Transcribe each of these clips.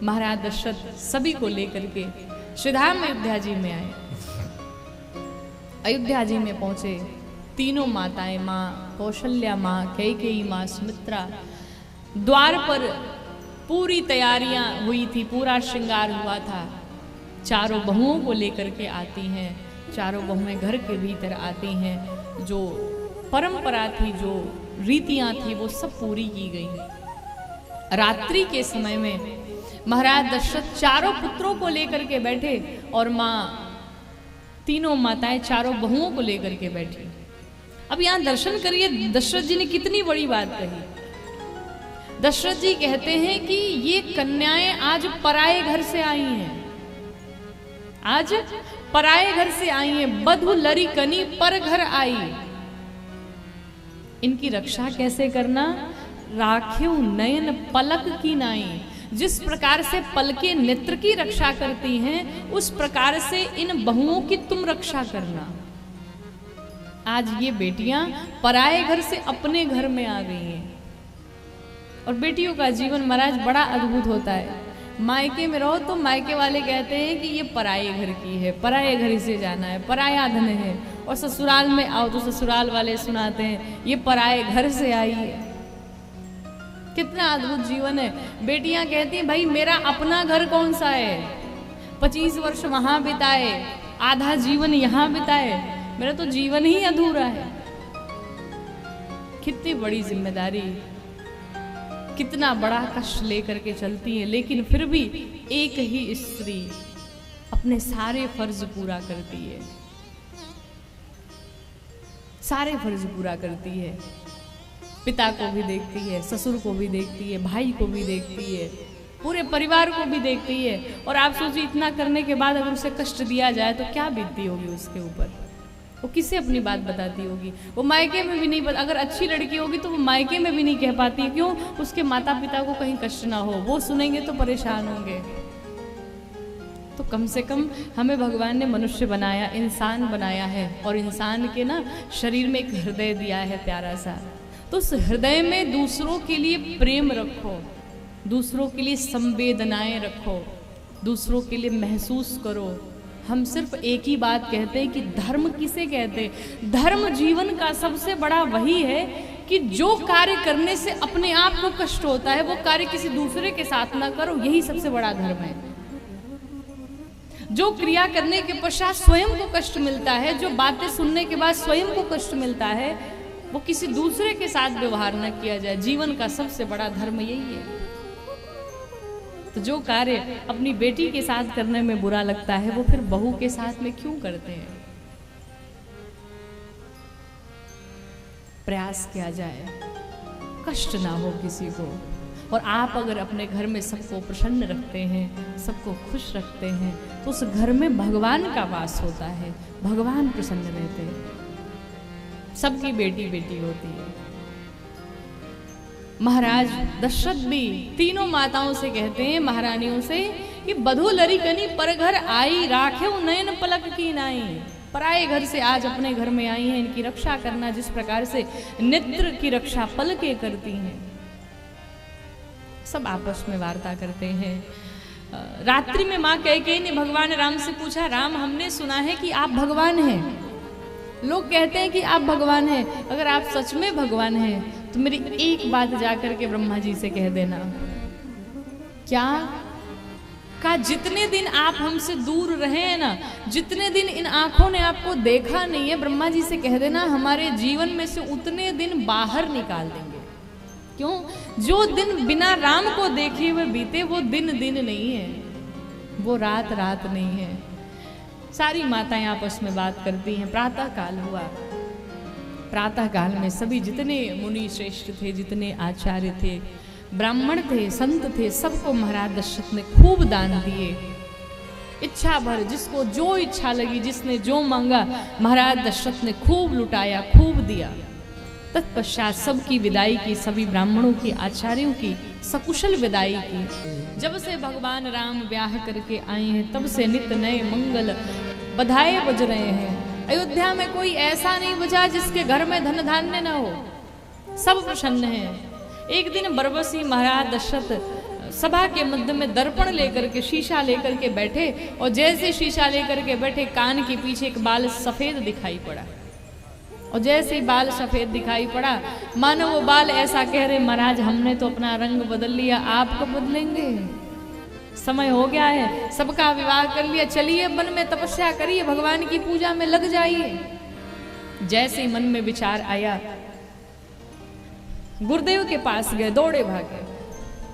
महाराज दशरथ सभी को लेकर के श्रीधाम अयोध्या जी में आए। अयोध्या जी में पहुंचे, तीनों माताएं, माँ कौशल्या, माँ कैकेयी, माँ सुमित्रा द्वार पर पूरी तैयारियां हुई थी, पूरा श्रृंगार हुआ था। चारों बहुओं को लेकर के आती हैं, चारों बहुएं घर के भीतर आती हैं। जो परंपरा थी, जो रीतियां थी, वो सब पूरी की गई। रात्रि के समय में महाराज दशरथ चारों पुत्रों को लेकर के बैठे और माँ तीनों माताएं चारों बहुओं को लेकर के बैठी। अब यहां दर्शन करिए, दशरथ जी ने कितनी बड़ी बात कही। दशरथ जी कहते हैं कि ये कन्याएं आज पराए घर से आई हैं, आज पराए घर से आई हैं, बधु लरी कनी पर घर आई। इनकी रक्षा कैसे करना? राख्यो नयन पलक की नाई। जिस प्रकार से पलके नेत्र की रक्षा करती हैं, उस प्रकार से इन बहुओं की तुम रक्षा करना। आज ये बेटियां पराए घर से अपने घर में आ गई हैं। और बेटियों का जीवन महाराज बड़ा अद्भुत होता है। मायके में रहो तो मायके वाले कहते हैं कि ये पराए घर की है, पराए घर से जाना है, पराया धन है। और ससुराल में आओ तो ससुराल वाले सुनाते हैं ये पराए घर से आई है। कितना अद्भुत जीवन है। बेटियां कहती हैं भाई मेरा अपना घर कौन सा है, 25 वर्ष वहां बिताए, आधा जीवन यहाँ बिताए, मेरा तो जीवन ही अधूरा है। कितनी बड़ी जिम्मेदारी, कितना बड़ा कष्ट लेकर के चलती है, लेकिन फिर भी एक ही स्त्री अपने सारे फर्ज पूरा करती है, सारे फर्ज पूरा करती है। पिता को भी देखती है, ससुर को भी देखती है, भाई को भी देखती है, पूरे परिवार को भी देखती है। और आप सोचिए इतना करने के बाद अगर उसे कष्ट दिया जाए तो क्या बीतती होगी उसके ऊपर। वो किसे अपनी बात बताती होगी? वो मायके में भी नहीं अगर अच्छी लड़की होगी तो वो मायके में भी नहीं कह पाती। क्यों? उसके माता पिता को कहीं कष्ट ना हो, वो सुनेंगे तो परेशान होंगे। तो कम से कम हमें भगवान ने मनुष्य बनाया, इंसान बनाया है, और इंसान के ना शरीर में एक हृदय दिया है प्यारा सा। तो उस हृदय में दूसरों के लिए प्रेम रखो, दूसरों के लिए संवेदनाएं रखो, दूसरों के लिए महसूस करो। हम सिर्फ एक ही बात कहते हैं कि धर्म किसे कहते हैं? धर्म जीवन का सबसे बड़ा वही है कि जो कार्य करने से अपने आप को कष्ट होता है वो कार्य किसी दूसरे के साथ ना करो, यही सबसे बड़ा धर्म है। जो क्रिया करने के पश्चात स्वयं को कष्ट मिलता है, जो बातें सुनने के बाद स्वयं को कष्ट मिलता है, वो किसी दूसरे के साथ व्यवहार न किया जाए। जीवन का सबसे बड़ा धर्म यही है। तो जो कार्य अपनी बेटी के साथ करने में बुरा लगता है वो फिर बहू के साथ में क्यों करते हैं? प्रयास किया जाए, कष्ट ना हो किसी को। और आप अगर अपने घर में सबको प्रसन्न रखते हैं, सबको खुश रखते हैं, तो उस घर में भगवान का वास होता है, भगवान प्रसन्न रहते हैं। सबकी बेटी बेटी होती है। महाराज दशरथ भी तीनों माताओं से कहते हैं, महारानियों से, कि बधू लरी कनी पर घर आई, राखे नयन पलक की नाई। पराए घर से आज अपने घर में आई हैं, इनकी रक्षा करना जिस प्रकार से नेत्र की रक्षा पलकें करती हैं। सब आपस में वार्ता करते हैं। रात्रि में माँ कैकेयी ने भगवान राम से पूछा, राम हमने सुना है कि आप भगवान हैं, लोग कहते हैं कि आप भगवान हैं, अगर आप सच में भगवान हैं तो मेरी एक बात जाकर के ब्रह्मा जी से कह देना। क्या? कहा जितने दिन आप हमसे दूर रहे हैं ना, जितने दिन इन आंखों ने आपको देखा नहीं है, ब्रह्मा जी से कह देना हमारे जीवन में से उतने दिन बाहर निकाल देंगे। क्यों? जो दिन बिना राम को देखे हुए बीते वो दिन दिन नहीं है, वो रात रात नहीं है। सारी माताएं आपस में बात करती हैं। प्रातः काल हुआ। प्रातः काल में सभी जितने मुनि श्रेष्ठ थे, जितने आचार्य थे, ब्राह्मण थे, संत थे, सबको महाराज दशरथ ने खूब दान दिए। इच्छा भर जिसको जो इच्छा लगी, जिसने जो मांगा, महाराज दशरथ ने खूब लुटाया, खूब दिया। तत्पश्चात सबकी विदाई की, सभी ब्राह्मणों की, आचार्यों की सकुशल विदाई की। जब से भगवान राम ब्याह करके आए हैं तब से नित नए मंगल बधाई बज रहे हैं। अयोध्या में कोई ऐसा नहीं बचा जिसके घर में धन धान्य न हो, सब प्रसन्न हैं। एक दिन बरबसी महाराज दशरथ सभा के मध्य में दर्पण लेकर के, शीशा लेकर के बैठे, और जैसे शीशा लेकर के बैठे कान के पीछे एक बाल सफेद दिखाई पड़ा, और जैसे ही बाल सफेद दिखाई पड़ा मानो वो बाल ऐसा कह रहे, महाराज हमने तो अपना रंग बदल लिया, आप कब बदलेंगे, समय हो गया है, सबका विवाह कर लिया, चलिए वन में तपस्या करिए, भगवान की पूजा में लग जाइए। जैसे ही मन में विचार आया, गुरुदेव के पास गए, दौड़े भागे।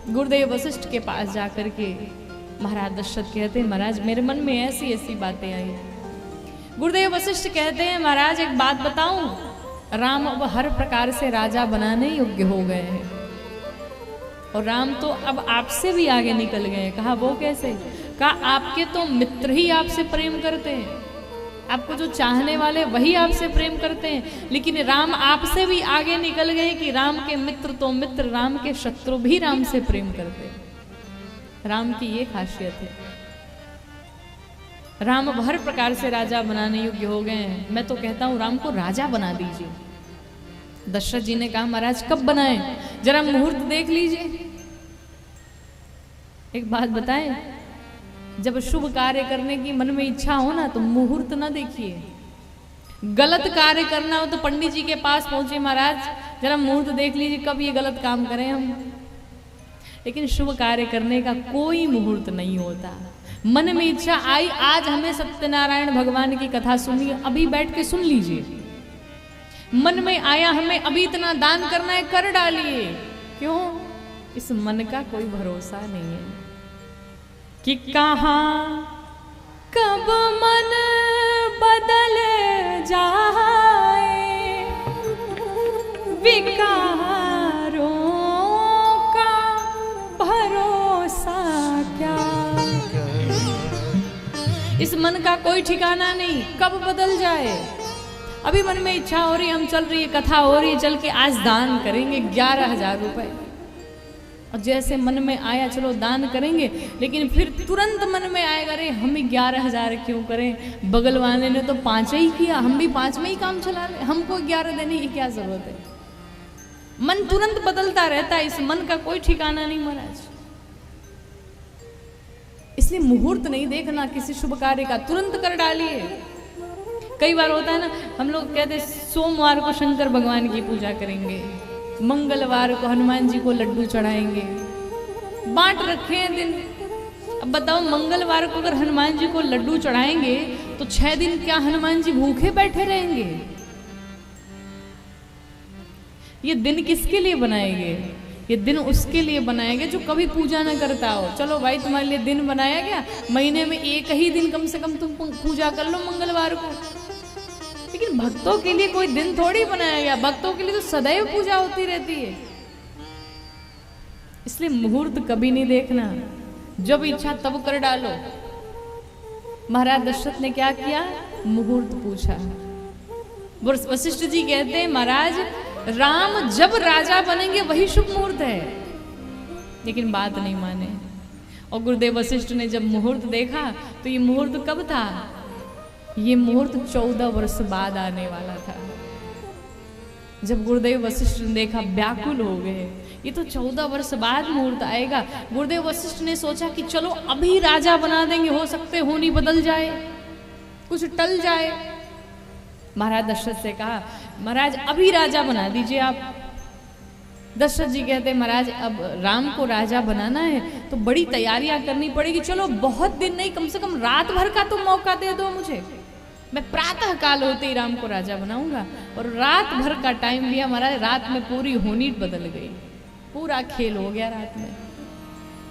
गुरुदेव वशिष्ठ के पास जाकर के महाराज दशरथ कहते हैं, महाराज मेरे मन में ऐसी ऐसी बातें आई। गुरुदेव वशिष्ठ कहते हैं, महाराज एक बात बताऊं, राम अब हर प्रकार से राजा बनाने योग्य हो गए हैं, और राम तो अब आपसे भी आगे निकल गए। कहा वो कैसे? कहा आपके तो मित्र ही आपसे प्रेम करते हैं, आपको जो चाहने वाले वही आपसे प्रेम करते हैं, लेकिन राम आपसे भी आगे निकल गए कि राम के मित्र तो मित्र, राम के शत्रु भी राम से प्रेम करते हैं। राम की ये खासियत है, राम अब हर प्रकार से राजा बनाने योग्य हो गए हैं। मैं तो कहता हूं राम को राजा बना दीजिए। दशरथ जी ने कहा, महाराज कब बनाएं, जरा मुहूर्त देख लीजिए। एक बात बताएं, जब शुभ कार्य करने की मन में इच्छा हो ना तो मुहूर्त ना देखिए। गलत कार्य करना हो तो पंडित जी के पास पहुंचे, महाराज जरा मुहूर्त देख लीजिए कब ये गलत काम करें हम। लेकिन शुभ कार्य करने का कोई मुहूर्त नहीं होता। मन में इच्छा आई, आज हमें सत्यनारायण भगवान की कथा सुनिए, अभी बैठ के सुन लीजिए। मन में आया हमें अभी इतना दान करना है, कर डालिए। क्यों? इस मन का कोई भरोसा नहीं है कि कहाँ कब मन बदल जाए, विकारों का भरोसा क्या। इस मन का कोई ठिकाना नहीं, कब बदल जाए। अभी मन में इच्छा हो रही, हम चल रही है, कथा हो रही है, चल के आज दान करेंगे 11,000 रुपए, और जैसे मन में आया चलो दान करेंगे, लेकिन फिर तुरंत मन में आएगा, अरे हम 11,000 क्यों करें, बगल वाले ने तो 5 ही किया, हम भी 5 में ही काम चला ले, हमको 11 देने की क्या जरूरत है। मन तुरंत बदलता रहता है, इस मन का कोई ठिकाना नहीं महाराज। इसलिए मुहूर्त नहीं देखना किसी शुभ कार्य का, तुरंत कर डालिए। कई बार होता है ना, हम लोग कहते सोमवार को शंकर भगवान की पूजा करेंगे, मंगलवार को हनुमान जी को लड्डू चढ़ाएंगे, बांट रखे हैं दिन। अब बताओ मंगलवार को अगर हनुमान जी को लड्डू चढ़ाएंगे तो 6 दिन क्या हनुमान जी भूखे बैठे रहेंगे? ये दिन किसके लिए बनाएंगे? ये दिन उसके लिए बनाएंगे जो कभी पूजा ना करता हो। चलो भाई तुम्हारे लिए दिन बनाया गया, महीने में एक ही दिन कम से कम तुम पूजा कर लो मंगलवार को। लेकिन भक्तों के लिए कोई दिन थोड़ी बनाया गया, भक्तों के लिए तो सदैव पूजा होती रहती है। इसलिए मुहूर्त कभी नहीं देखना, जब इच्छा तब कर डालो। महाराज दशरथ ने क्या किया? मुहूर्त पूछा। वशिष्ठ जी कहते हैं, महाराज राम जब राजा बनेंगे वही शुभ मुहूर्त है, लेकिन बात नहीं माने। और गुरुदेव वशिष्ठ ने जब मुहूर्त देखा तो ये मुहूर्त कब था? ये मुहूर्त 14 वर्ष बाद आने वाला था। जब गुरुदेव वशिष्ठ ने देखा व्याकुल हो गए, ये तो 14 वर्ष बाद मुहूर्त आएगा। गुरुदेव वशिष्ठ ने सोचा कि चलो अभी राजा बना देंगे, हो सकते होनी बदल जाए, कुछ टल जाए। महाराज दशरथ से कहा, महाराज अभी राजा बना दीजिए आप। दशरथ जी कहते, महाराज अब राम को राजा बनाना है तो बड़ी तैयारियां करनी पड़ेगी। चलो बहुत दिन नहीं, कम से कम रात भर का तो मौका दे दो मुझे, मैं प्रातः काल होते ही राम को राजा बनाऊंगा। और रात भर का टाइम लिया महाराज, रात में पूरी होनी बदल गई, पूरा खेल हो गया रात में।